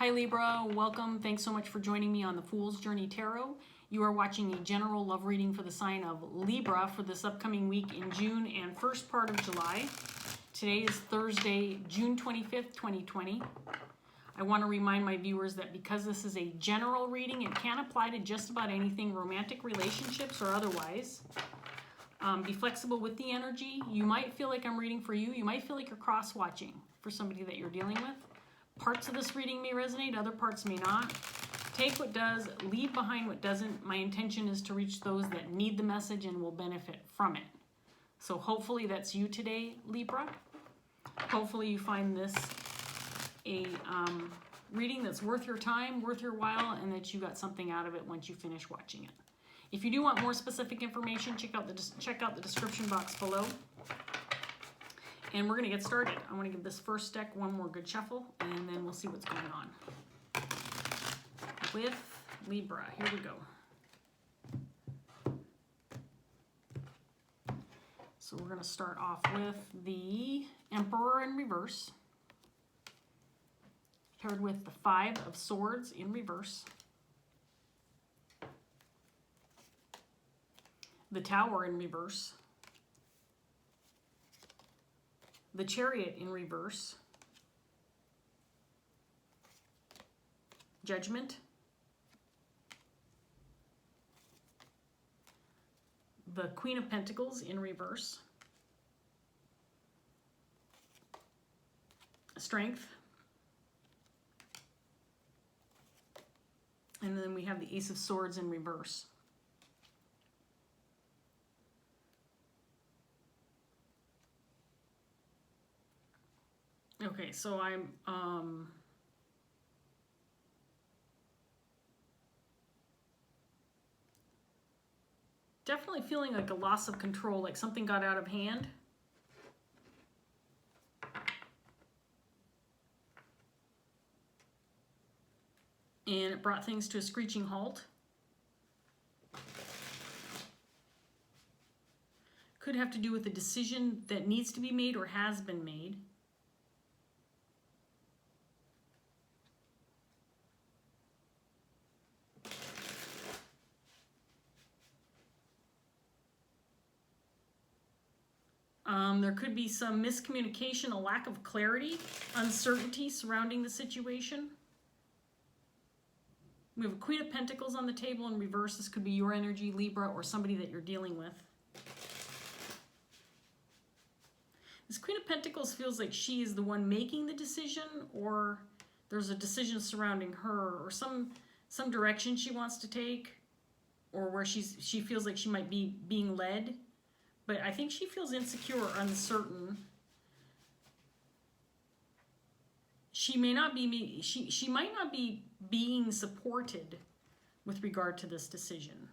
Hi Libra, welcome. Thanks so much for joining me on the Fool's Journey Tarot. You are watching a general love reading for the sign of Libra for this upcoming week in June and first part of July. Today is Thursday, June 25th, 2020. I want to remind my viewers that because this is a general reading, it can apply to just about anything, romantic relationships or otherwise. Be flexible with the energy. You might feel like I'm reading for you. You might feel like you're cross-watching for somebody that you're dealing with. Parts of this reading may resonate, other parts may not. Take what does, leave behind what doesn't. My intention is to reach those that need the message and will benefit from it. So hopefully that's you today, Libra. Hopefully you find this a reading that's worth your time, worth your while, and that you got something out of it once you finish watching it. If you do want more specific information, check out the description box below. And we're going to get started. I want to give this first deck one more good shuffle, and then we'll see what's going on with Libra. Here we go. So we're going to start off with the Emperor in reverse, paired with the Five of Swords in reverse, the Tower in reverse, the Chariot in reverse, Judgment, the Queen of Pentacles in reverse, Strength, and then we have the Ace of Swords in reverse. Okay, so I'm definitely feeling like a loss of control, like something got out of hand. And it brought things to a screeching halt. Could have to do with a decision that needs to be made or has been made. There could be some miscommunication, a lack of clarity, uncertainty surrounding the situation. We have a Queen of Pentacles on the table in reverse. This could be your energy, Libra, or somebody that you're dealing with. This Queen of Pentacles feels like she is the one making the decision, or there's a decision surrounding her, or some direction she wants to take, or where she feels like she might be being led. But I think she feels insecure or uncertain. She may not be, she might not be being supported with regard to this decision.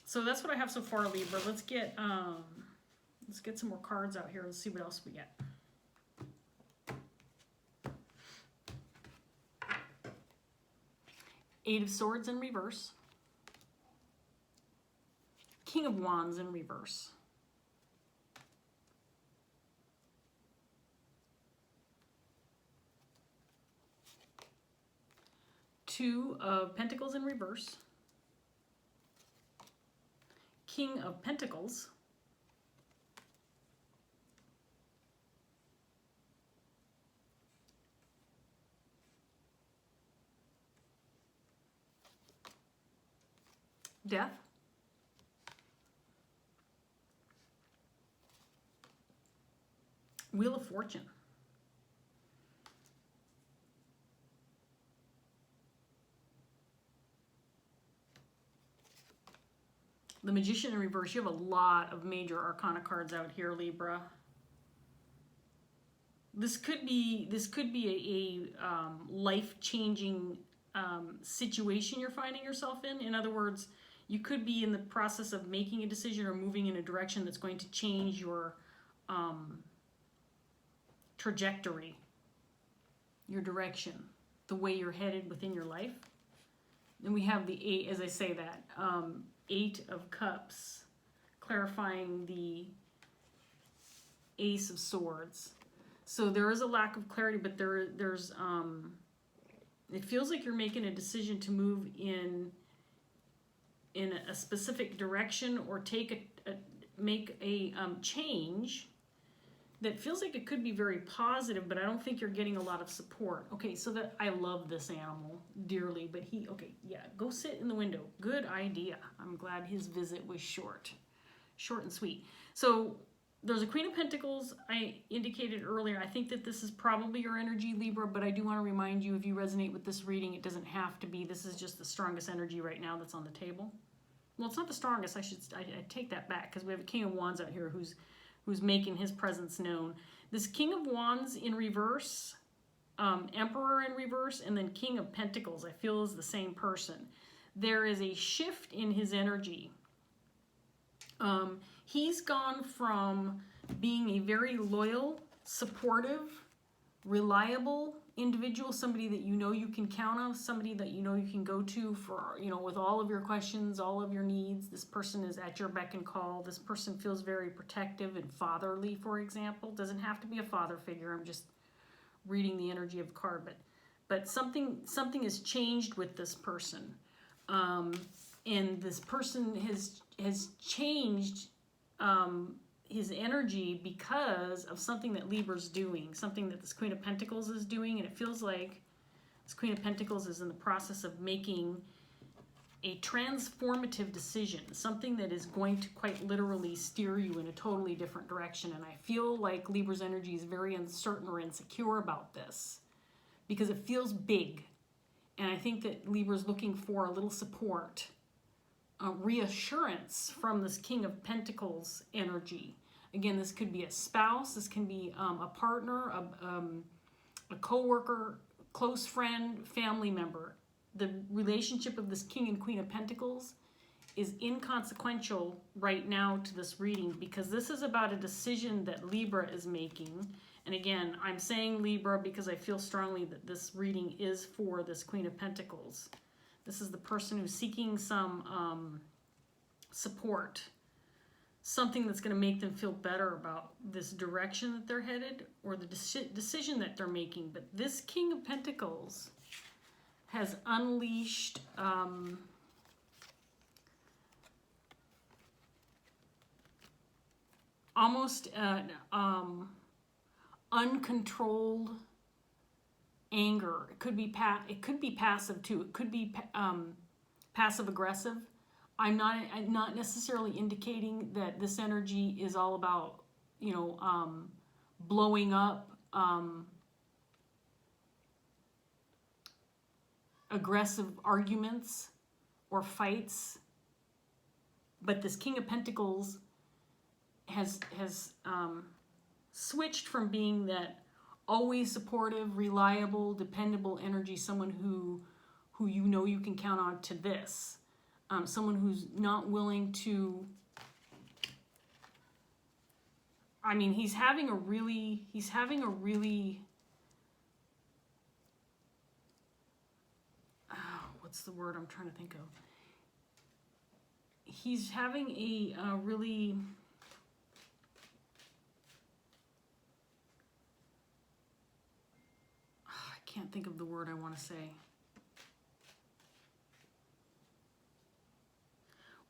So that's what I have so far, Libra. Let's get some more cards out here. Let's see what else we get. Eight of Swords in reverse. King of Wands in reverse. Two of Pentacles in reverse. King of Pentacles. Death. Wheel of Fortune. The Magician in reverse. You have a lot of major arcana cards out here, Libra. This could be a life-changing situation you're finding yourself in. In other words, you could be in the process of making a decision or moving in a direction that's going to change your trajectory, your direction, the way you're headed within your life. Then we have the eight, as I say that, Eight of Cups clarifying the Ace of Swords. So there is a lack of clarity, but there's it feels like you're making a decision to move in a specific direction, or make a change that feels like it could be very positive, but I don't think you're getting a lot of support. Okay, so that I love this animal dearly, but go sit in the window. Good idea. I'm glad his visit was short and sweet. So there's a Queen of Pentacles. I indicated earlier, I think that this is probably your energy, Libra, but I do want to remind you, if you resonate with this reading, it doesn't have to be. This is just the strongest energy right now that's on the table. Well, it's not the strongest. I take that back, because we have a King of Wands out here who's making his presence known. This King of Wands in reverse, Emperor in reverse, and then King of Pentacles, I feel is the same person. There is a shift in his energy. He's gone from being a very loyal, supportive, reliable individual, somebody that you know you can count on, somebody that you know you can go to for, with all of your questions, all of your needs. This person is at your beck and call. This person feels very protective and fatherly, for example. Doesn't have to be a father figure. I'm just reading the energy of the card, but something has changed with this person, and this person has changed his energy because of something that Libra's doing, something that this Queen of Pentacles is doing, and it feels like this Queen of Pentacles is in the process of making a transformative decision, something that is going to quite literally steer you in a totally different direction. And I feel like Libra's energy is very uncertain or insecure about this because it feels big. And I think that Libra's looking for a little support, reassurance from this King of Pentacles energy. Again, this could be a spouse, this can be a partner, a co-worker, close friend, family member. The relationship of this King and Queen of Pentacles is inconsequential right now to this reading, because this is about a decision that Libra is making. And again, I'm saying Libra because I feel strongly that this reading is for this Queen of Pentacles. This is the person who's seeking some support, something that's going to make them feel better about this direction that they're headed, or the decision that they're making. But this King of Pentacles has unleashed almost uncontrolled anger. It could be passive too. It could be passive aggressive. I'm not necessarily indicating that this energy is all about blowing up, aggressive arguments or fights. But this King of Pentacles has switched from being that always supportive, reliable, dependable energy, someone who you can count on, to this. Someone who's not willing to, he's having a really, what's the word I'm trying to think of? He's having a really, I can't think of the word I want to say.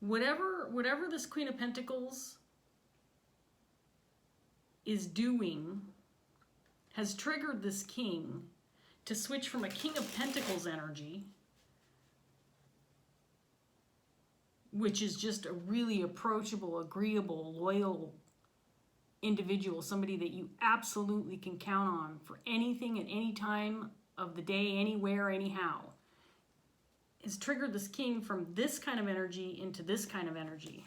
Whatever this Queen of Pentacles is doing has triggered this King to switch from a King of Pentacles energy, which is just a really approachable, agreeable, loyal individual, somebody that you absolutely can count on for anything at any time of the day, anywhere, anyhow, has triggered this King from this kind of energy into this kind of energy.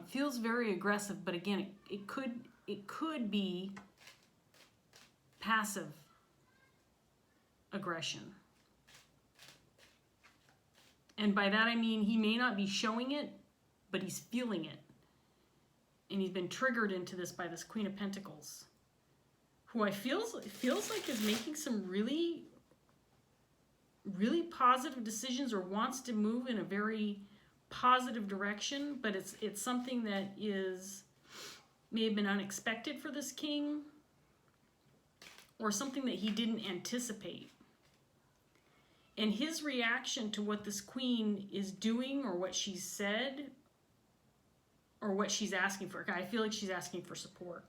Feels very aggressive, but again, it could be passive aggression. And by that I mean he may not be showing it, but he's feeling it. And he's been triggered into this by this Queen of Pentacles, who feels like is making some really, really positive decisions or wants to move in a very positive direction, but it's something that may have been unexpected for this king, or something that he didn't anticipate. And his reaction to what this queen is doing, or what she's said, or what she's asking for, I feel like she's asking for support.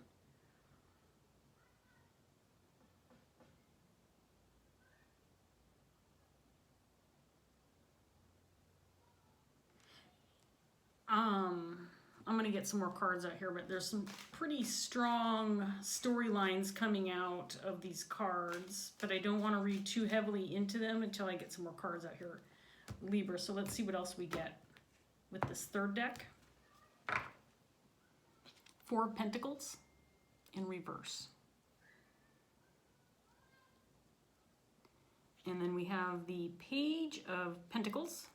I'm going to get some more cards out here, but there's some pretty strong storylines coming out of these cards, but I don't want to read too heavily into them until I get some more cards out here, Libra. So let's see what else we get with this third deck. Four of Pentacles in reverse. And then we have the Page of Pentacles.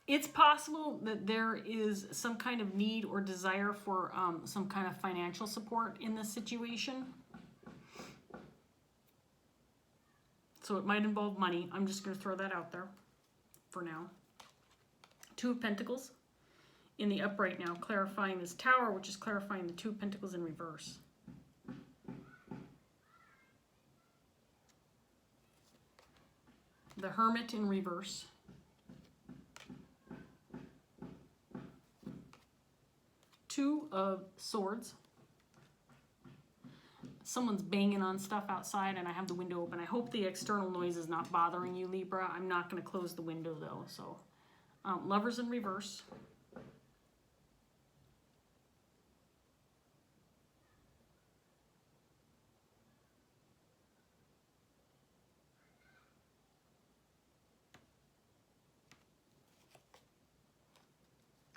It's possible that there is some kind of need or desire for some kind of financial support in this situation. So it might involve money. I'm just going to throw that out there for now. Two of Pentacles in the upright now, clarifying this Tower, which is clarifying the Two of Pentacles in reverse. The Hermit in reverse. Two of Swords. Someone's banging on stuff outside and I have the window open. I hope the external noise is not bothering you, Libra. I'm not going to close the window though. So, Lovers in reverse.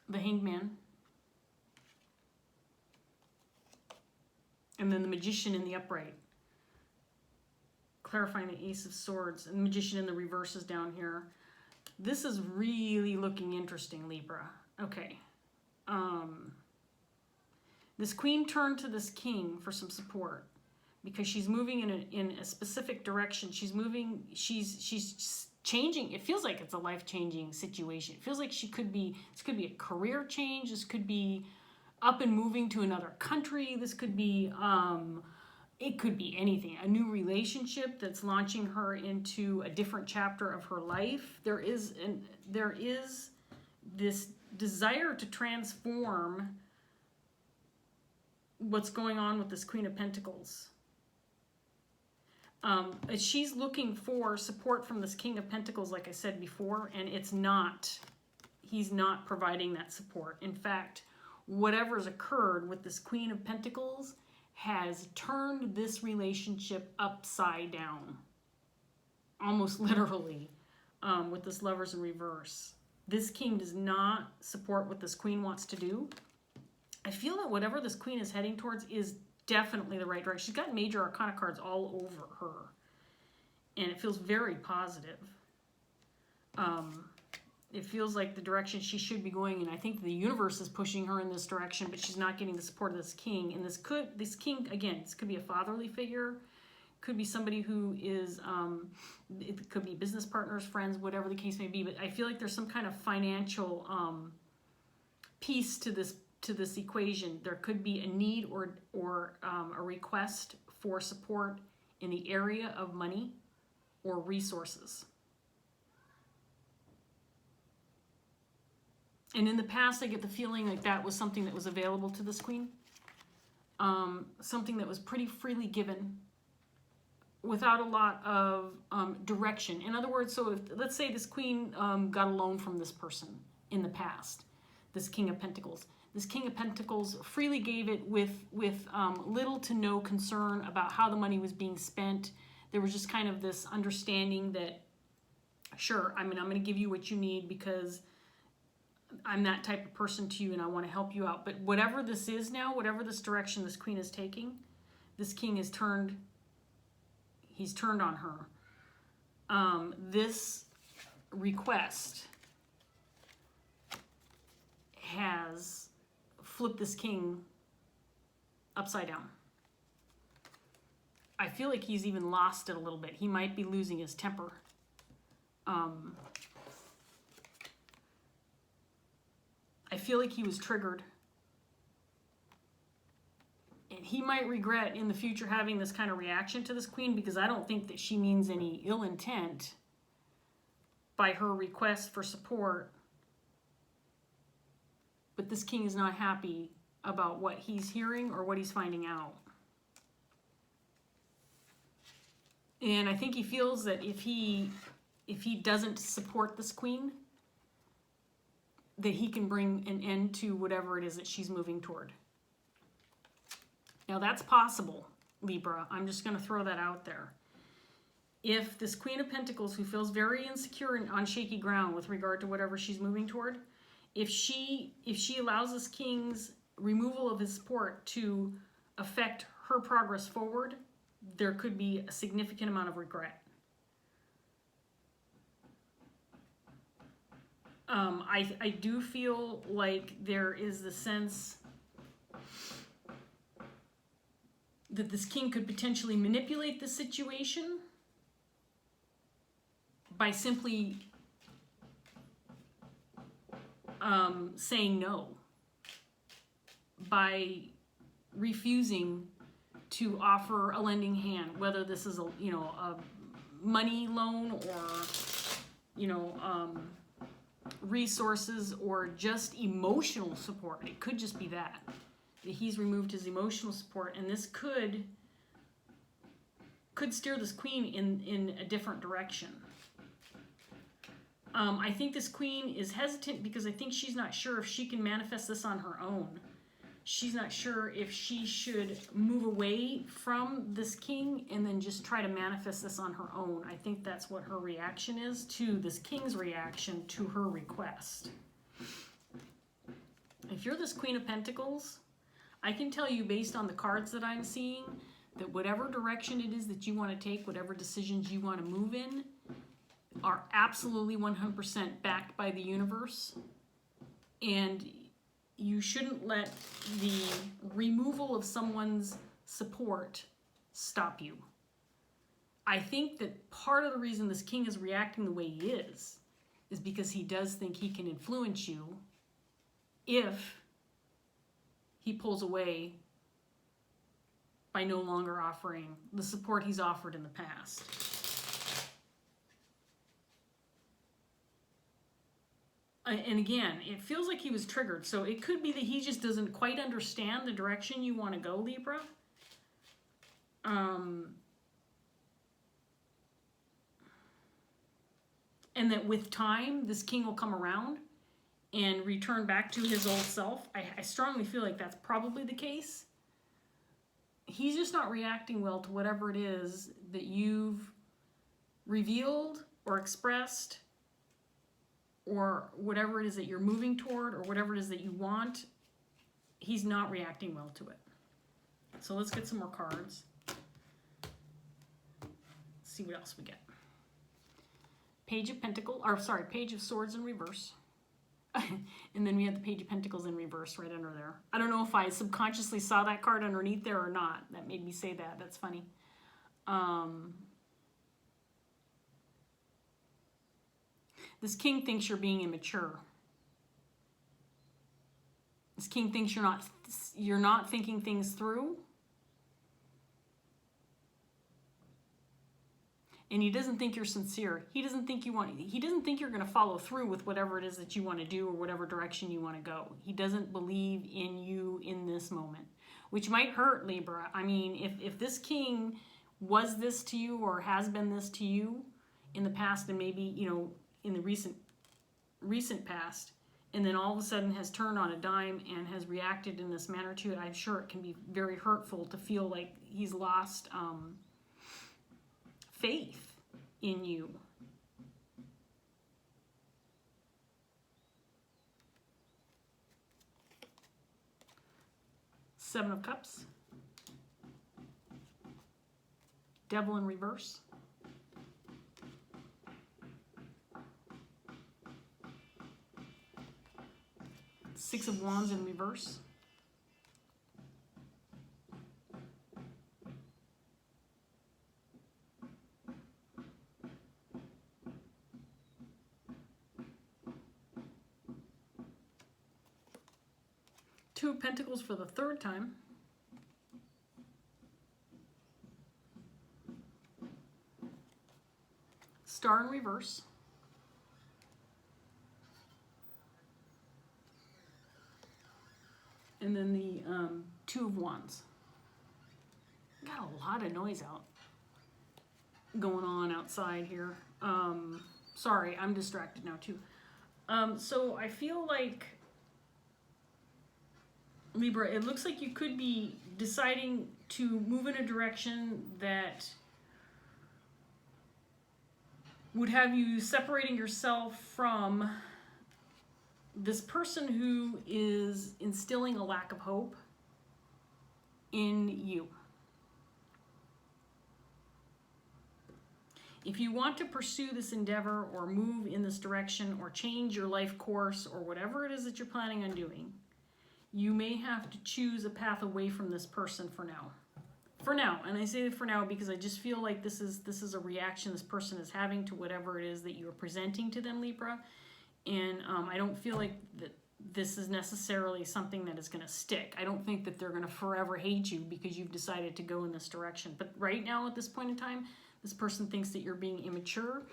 The Hanged Man. And then the Magician in the upright. Clarifying the Ace of Swords. And the Magician in the reverse is down here. This is really looking interesting, Libra. Okay. This Queen turned to this King for some support because she's moving in a specific direction. She's moving, she's changing. It feels like it's a life-changing situation. It feels like this could be a career change. This could be up and moving to another country. This could be, it could be anything. A new relationship that's launching her into a different chapter of her life. There is this desire to transform what's going on with this Queen of Pentacles. She's looking for support from this King of Pentacles, like I said before, and he's not providing that support. In fact, whatever's occurred with this Queen of Pentacles has turned this relationship upside down, almost literally, with this Lovers in reverse. This King does not support what this Queen wants to do. I feel that whatever this Queen is heading towards is definitely the right direction. She's got major arcana cards all over her, and it feels very positive. It feels like the direction she should be going, and I think the universe is pushing her in this direction, but she's not getting the support of this King. And this King, again, this could be a fatherly figure, could be somebody who is, it could be business partners, friends, whatever the case may be, but I feel like there's some kind of financial piece to this equation. There could be a need or a request for support in the area of money or resources. And in the past, I get the feeling like that was something that was available to this Queen. Something that was pretty freely given without a lot of direction. In other words, so if, let's say this Queen got a loan from this person in the past, this King of Pentacles. This King of Pentacles freely gave it with little to no concern about how the money was being spent. There was just kind of this understanding that, sure, I mean, I'm going to give you what you need because I'm that type of person to you and I want to help you out. But whatever this is now, whatever this direction this Queen is taking, this King has turned, he's turned on her. This request has flipped this King upside down. I feel like he's even lost it a little bit. He might be losing his temper. I feel like he was triggered. And he might regret in the future having this kind of reaction to this queen, because I don't think that she means any ill intent by her request for support. But this king is not happy about what he's hearing or what he's finding out. And I think he feels that if he doesn't support this queen, that he can bring an end to whatever it is that she's moving toward. Now that's possible, Libra. I'm just going to throw that out there. If this Queen of Pentacles, who feels very insecure and on shaky ground with regard to whatever she's moving toward, if she allows this king's removal of his support to affect her progress forward, there could be a significant amount of regret. I do feel like there is the sense that this king could potentially manipulate the situation by simply saying no, by refusing to offer a lending hand, whether this is a money loan or resources or just emotional support. It could just be that he's removed his emotional support, and this could steer this queen in a different direction. I think this queen is hesitant because I think she's not sure if she can manifest this on her own. She's not sure if she should move away from this king and then just try to manifest this on her own. I think that's what her reaction is to this king's reaction to her request. If you're this Queen of Pentacles, I can tell you based on the cards that I'm seeing that whatever direction it is that you want to take, whatever decisions you want to move in, are absolutely 100% backed by the universe. And you shouldn't let the removal of someone's support stop you. I think that part of the reason this king is reacting the way he is because he does think he can influence you if he pulls away by no longer offering the support he's offered in the past. And again, it feels like he was triggered. So it could be that he just doesn't quite understand the direction you want to go, Libra. And that with time, this king will come around and return back to his old self. I strongly feel like that's probably the case. He's just not reacting well to whatever it is that you've revealed or expressed, or whatever it is that you're moving toward, or whatever it is that you want. He's not reacting well to it. So let's get some more cards. Let's see what else we get. Page of Pentacles, or sorry, Page of Swords in reverse. And then we have the Page of Pentacles in reverse right under there. I don't know if I subconsciously saw that card underneath there or not. That made me say that. That's funny. This king thinks you're being immature. This king thinks you're not thinking things through. And he doesn't think you're sincere. He doesn't think you're going to follow through with whatever it is that you want to do or whatever direction you want to go. He doesn't believe in you in this moment, which might hurt, Libra. I mean, if this king was this to you or has been this to you in the past, and maybe, in the recent past, and then all of a sudden has turned on a dime and has reacted in this manner to it, I'm sure it can be very hurtful to feel like he's lost faith in you. Seven of Cups. Devil in reverse. Six of Wands in reverse. Two of Pentacles for the third time. Star in reverse. And then the Two of Wands. Got a lot of noise going on outside here. Sorry, I'm distracted now too. So I feel like, Libra, it looks like you could be deciding to move in a direction that would have you separating yourself from this person who is instilling a lack of hope in you. If you want to pursue this endeavor or move in this direction or change your life course or whatever it is that you're planning on doing, you may have to choose a path away from this person for now. For now, and I say for now because I just feel like this is a reaction this person is having to whatever it is that you're presenting to them, Libra. And I don't feel like that this is necessarily something that is going to stick. I don't think that they're going to forever hate you because you've decided to go in this direction. But right now, at this point in time, this person thinks that you're being immature,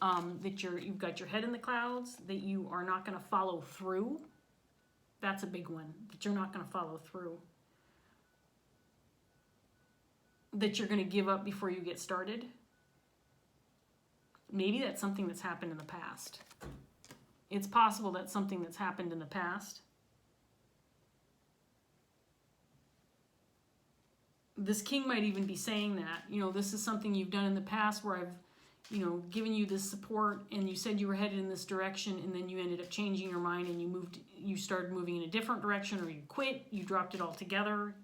that you've got your head in the clouds, that you are not going to follow through. That's a big one, that you're not going to follow through. That you're going to give up before you get started. Maybe that's something that's happened in the past. It's possible that's something that's happened in the past. This king might even be saying that, you know, this is something you've done in the past where I've, you know, given you this support and you said you were headed in this direction and then you ended up changing your mind and you started moving in a different direction, or you quit, you dropped it altogether.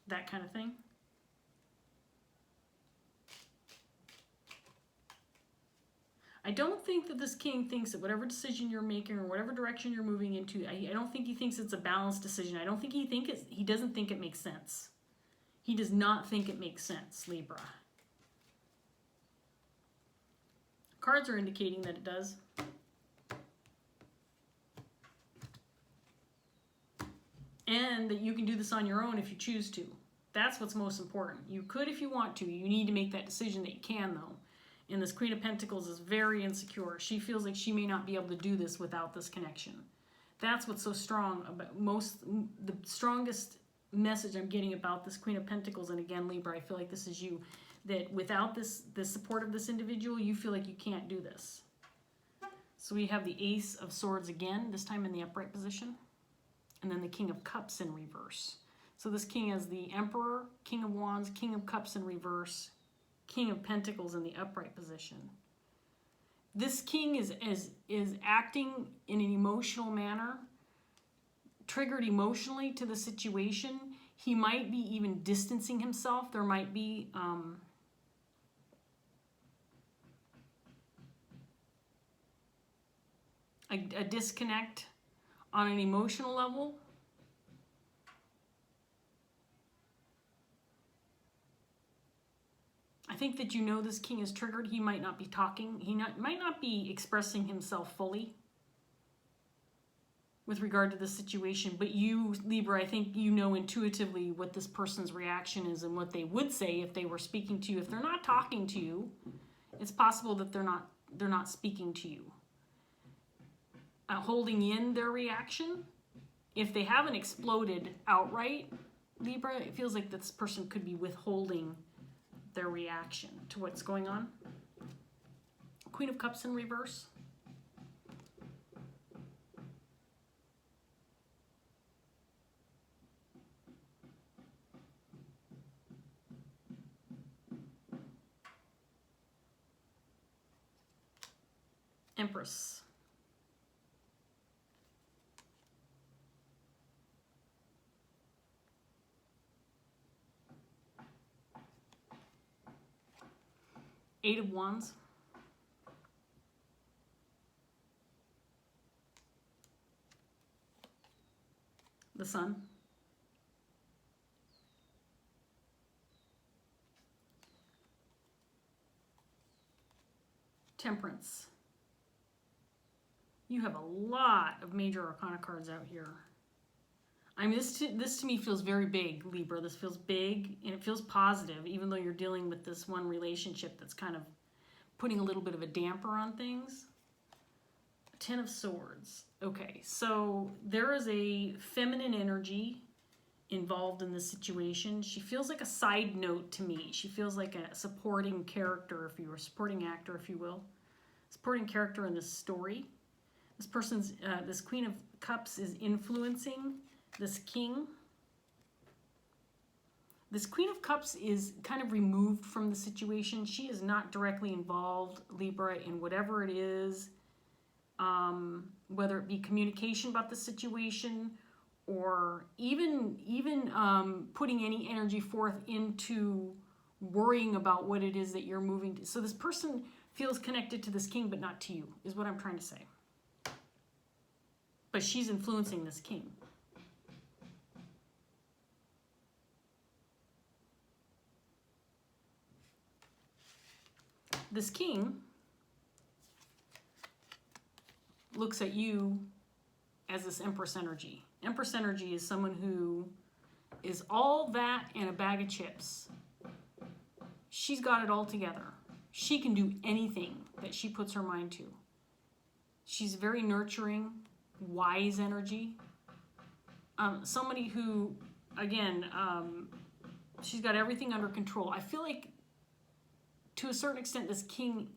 That kind of thing. I don't think that this king thinks that whatever decision you're making or whatever direction you're moving into, I don't think he thinks it's a balanced decision. I don't think he doesn't think it makes sense. He does not think it makes sense, Libra. Cards are indicating that it does. And that you can do this on your own if you choose to. That's what's most important. You could if you want to. You need to make that decision that you can, though. And this Queen of Pentacles is very insecure. She feels like she may not be able to do this without this connection. That's what's so strong about the strongest message I'm getting about this Queen of Pentacles, and again, Libra, I feel like this is you, that without the support of this individual, you feel like you can't do this. So we have the Ace of Swords again, this time in the upright position, and then the King of Cups in reverse. So this king has the Emperor, King of Wands, King of Cups in reverse, King of Pentacles in the upright position. This king is acting in an emotional manner, triggered emotionally to the situation. He might be even distancing himself. There might be a disconnect on an emotional level. I think that you know this king is triggered. He might not be talking. He might not be expressing himself fully with regard to the situation. But you, Libra, I think you know intuitively what this person's reaction is and what they would say if they were speaking to you. If they're not talking to you, it's possible that they're not speaking to you. Holding in their reaction. If they haven't exploded outright, Libra, it feels like this person could be withholding their reaction to what's going on. Queen of Cups in reverse. Empress. Eight of Wands. The Sun. Temperance. You have a lot of major arcana cards out here. I mean, this to me feels very big, Libra. This feels big, and it feels positive, even though you're dealing with this one relationship that's kind of putting a little bit of a damper on things. Ten of Swords. Okay, so there is a feminine energy involved in this situation. She feels like a side note to me. She feels like a supporting character, if you were a supporting actor, if you will. Supporting character in this story. This person's, this Queen of Cups is influencing this king. This Queen of Cups is kind of removed from the situation. She is not directly involved, Libra, in whatever it is, whether it be communication about the situation or even putting any energy forth into worrying about what it is that you're moving to. So this person feels connected to this king, but not to you, is what I'm trying to say. But she's influencing this king. This king looks at you as this Empress energy. Empress energy is someone who is all that and a bag of chips. She's got it all together. She can do anything that she puts her mind to. She's very nurturing, wise energy. Somebody who, again, she's got everything under control. I feel like to a certain extent this king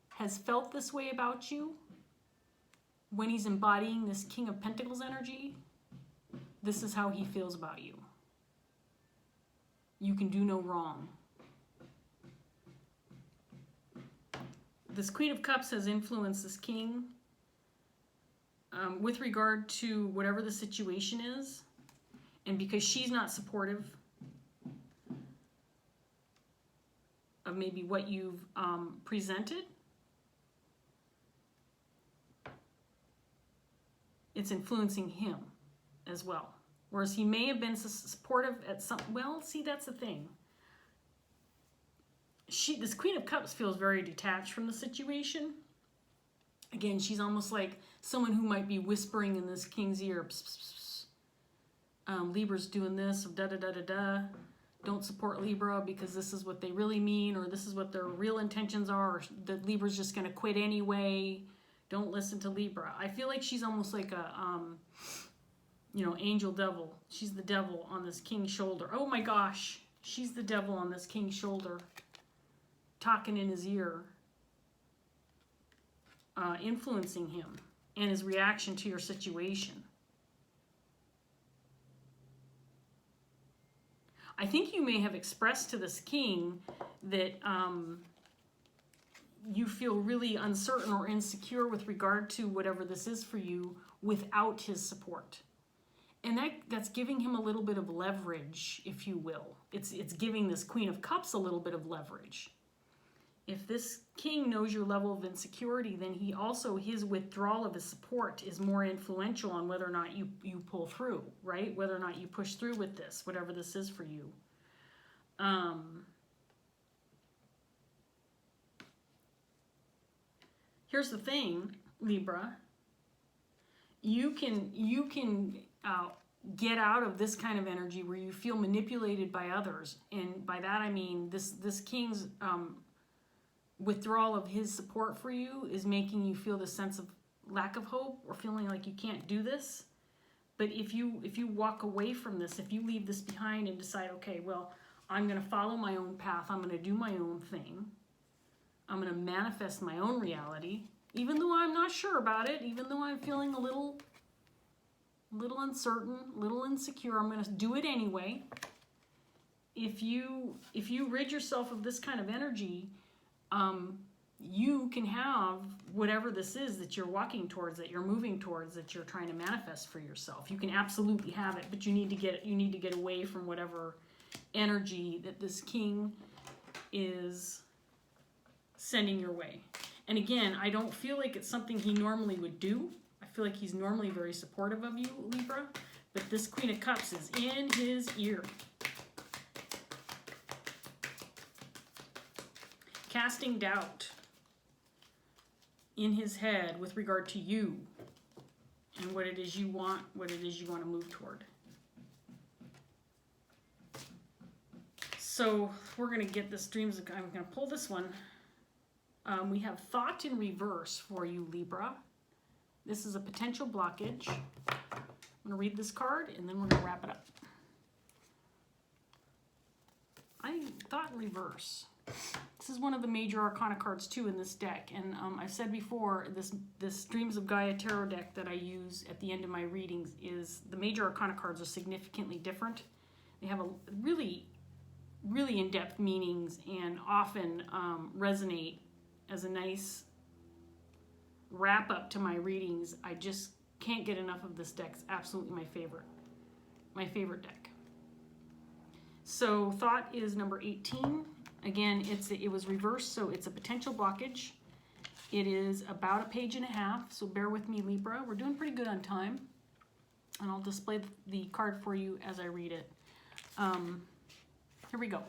has felt this way about you when he's embodying this King of Pentacles energy. This is how he feels about you. You can do no wrong. This Queen of Cups has influenced this king with regard to whatever the situation is, and because she's not supportive of maybe what you've presented, it's influencing him as well. Whereas he may have been supportive at some, well, see, that's the thing. This Queen of Cups feels very detached from the situation. Again, she's almost like someone who might be whispering in this king's ear. Psst, psst, psst. Libra's doing this, da-da-da-da-da. Don't support Libra because this is what they really mean, or this is what their real intentions are, or that Libra's just going to quit anyway. Don't listen to Libra. I feel like she's almost like a, angel devil. She's the devil on this king's shoulder. Oh my gosh. She's the devil on this king's shoulder, talking in his ear, influencing him and his reaction to your situation. I think you may have expressed to this king that you feel really uncertain or insecure with regard to whatever this is for you without his support. And that's giving him a little bit of leverage, if you will. It's giving this Queen of Cups a little bit of leverage. If this king knows your level of insecurity, then his withdrawal of his support is more influential on whether or not you pull through, right? Whether or not you push through with this, whatever this is for you. Here's the thing, Libra. You can get out of this kind of energy where you feel manipulated by others, and by that I mean this king's withdrawal of his support for you is making you feel this sense of lack of hope or feeling like you can't do this. But if you walk away from this, if you leave this behind and decide, okay, well, I'm going to follow my own path, I'm going to do my own thing, I'm going to manifest my own reality, even though I'm not sure about it, even though I'm feeling a little uncertain, a little insecure, I'm going to do it anyway. If you rid yourself of this kind of energy, you can have whatever this is that you're walking towards, that you're moving towards, that you're trying to manifest for yourself. You can absolutely have it, but you need to get away from whatever energy that this king is sending your way. And again, I don't feel like it's something he normally would do. I feel like he's normally very supportive of you, Libra, but this Queen of Cups is in his ear. Casting doubt. in his head with regard to you and what it is you want, what it is you want to move toward. So we're going to get this dreams. I'm going to pull this one. We have thought in reverse for you, Libra. This is a potential blockage. I'm going to read this card and then we're going to wrap it up. Thought in reverse. This is one of the major arcana cards too in this deck, and I've said before, this Dreams of Gaia tarot deck that I use at the end of my readings is the major arcana cards are significantly different. They have a really in-depth meanings and often resonate as a nice wrap up to my readings. I just can't get enough of this deck. It's absolutely my favorite deck. So thought is number 18. Again, it was reversed, so it's a potential blockage. It is about a page and a half, so bear with me, Libra. We're doing pretty good on time, and I'll display the card for you as I read it. Here we go.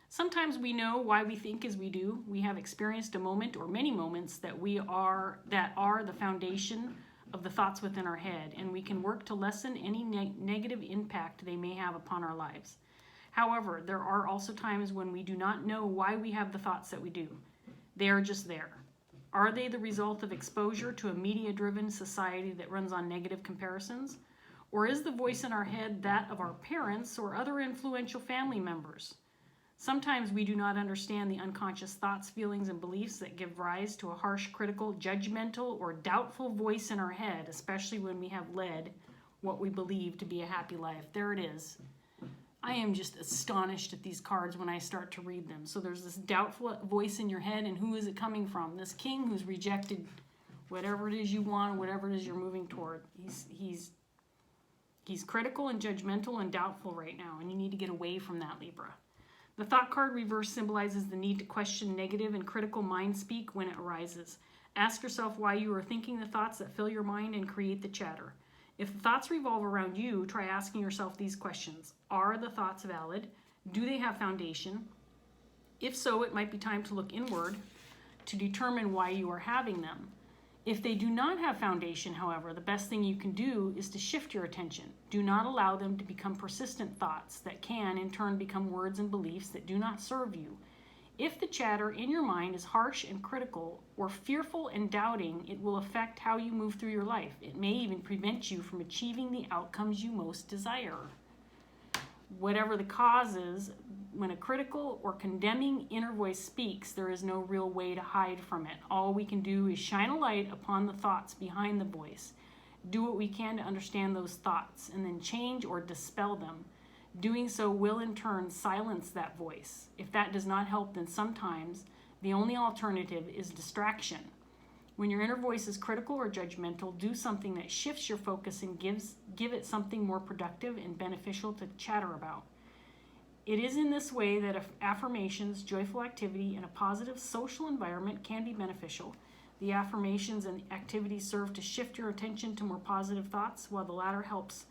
Sometimes we know why we think as we do. We have experienced a moment or many moments that are the foundation of the thoughts within our head, and we can work to lessen any negative impact they may have upon our lives. However, there are also times when we do not know why we have the thoughts that we do. They are just there. Are they the result of exposure to a media-driven society that runs on negative comparisons? Or is the voice in our head that of our parents or other influential family members? Sometimes we do not understand the unconscious thoughts, feelings, and beliefs that give rise to a harsh, critical, judgmental, or doubtful voice in our head, especially when we have led what we believe to be a happy life. There it is. I am just astonished at these cards when I start to read them. So there's this doubtful voice in your head, and who is it coming from? This king who's rejected whatever it is you want, whatever it is you're moving toward. He's critical and judgmental and doubtful right now, and you need to get away from that, Libra. The thought card reverse symbolizes the need to question negative and critical mind speak when it arises. Ask yourself why you are thinking the thoughts that fill your mind and create the chatter. If the thoughts revolve around you, try asking yourself these questions. Are the thoughts valid? Do they have foundation? If so, it might be time to look inward to determine why you are having them. If they do not have foundation, however, the best thing you can do is to shift your attention. Do not allow them to become persistent thoughts that can, in turn, become words and beliefs that do not serve you. If the chatter in your mind is harsh and critical or fearful and doubting, it will affect how you move through your life. It may even prevent you from achieving the outcomes you most desire. Whatever the cause is, when a critical or condemning inner voice speaks, there is no real way to hide from it. All we can do is shine a light upon the thoughts behind the voice. Do what we can to understand those thoughts and then change or dispel them. Doing so will in turn silence that voice. If that does not help, then sometimes the only alternative is distraction. When your inner voice is critical or judgmental, do something that shifts your focus and give it something more productive and beneficial to chatter about. It is in this way that affirmations, joyful activity, and a positive social environment can be beneficial. The affirmations and activities serve to shift your attention to more positive thoughts, while the latter helps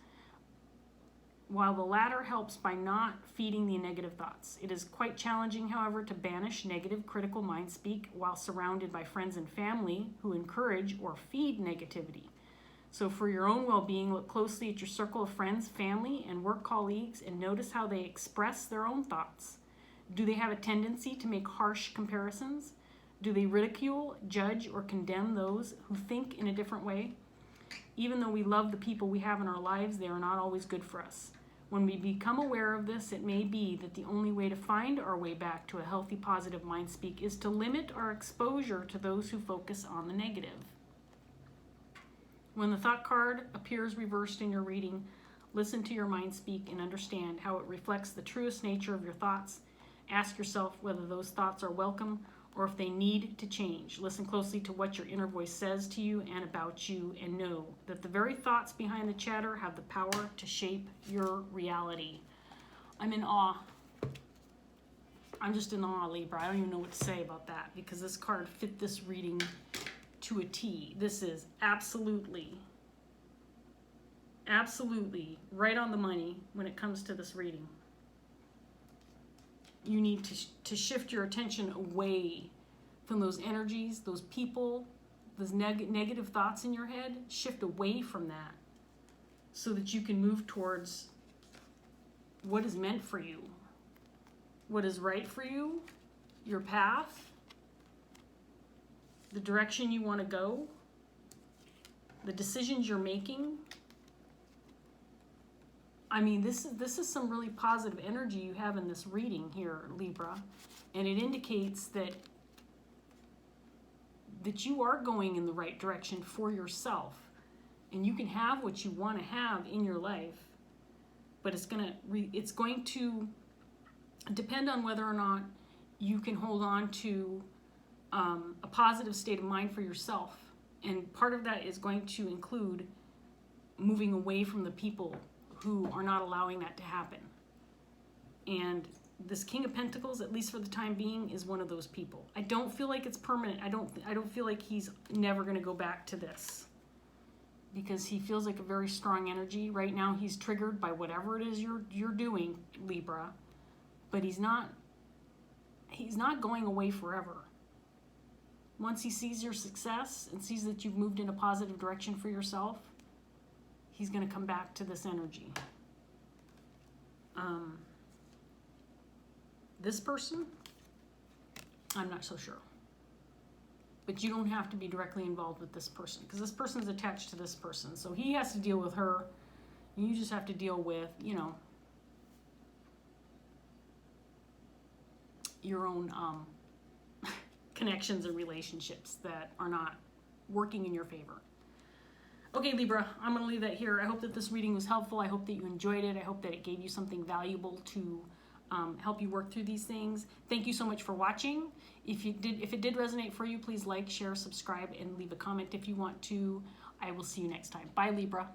by not feeding the negative thoughts. It is quite challenging, however, to banish negative, critical mind speak while surrounded by friends and family who encourage or feed negativity. So for your own well-being, look closely at your circle of friends, family, and work colleagues and notice how they express their own thoughts. Do they have a tendency to make harsh comparisons? Do they ridicule, judge, or condemn those who think in a different way? Even though we love the people we have in our lives, they are not always good for us. When we become aware of this, it may be that the only way to find our way back to a healthy, positive mind speak is to limit our exposure to those who focus on the negative. When the thought card appears reversed in your reading, listen to your mind speak and understand how it reflects the truest nature of your thoughts. Ask yourself whether those thoughts are welcome or if they need to change. Listen closely to what your inner voice says to you and about you, and know that the very thoughts behind the chatter have the power to shape your reality. I'm in awe. I'm just in awe, Libra. I don't even know what to say about that because this card fit this reading to a T. This is absolutely right on the money when it comes to this reading. You need to shift your attention away from those energies, those people, those negative thoughts in your head. Shift away from that so that you can move towards what is meant for you, what is right for you, your path, the direction you want to go, the decisions you're making. I mean, this is some really positive energy you have in this reading here, Libra, and it indicates that you are going in the right direction for yourself, and you can have what you want to have in your life, but it's going to depend on whether or not you can hold on to a positive state of mind for yourself. And part of that is going to include moving away from the people who are not allowing that to happen. And this King of Pentacles, at least for the time being, is one of those people. I don't feel like it's permanent. I don't feel like he's never going to go back to this, because he feels like a very strong energy. Right now he's triggered by whatever it is you're doing, Libra, but he's not going away forever. Once he sees your success and sees that you've moved in a positive direction for yourself, he's going to come back to this energy. This person, I'm not so sure. But you don't have to be directly involved with this person, because this person's attached to this person. So he has to deal with her, and you just have to deal with, your own connections and relationships that are not working in your favor. Okay, Libra, I'm going to leave that here. I hope that this reading was helpful. I hope that you enjoyed it. I hope that it gave you something valuable to help you work through these things. Thank you so much for watching. If it did resonate for you, please like, share, subscribe, and leave a comment if you want to. I will see you next time. Bye, Libra.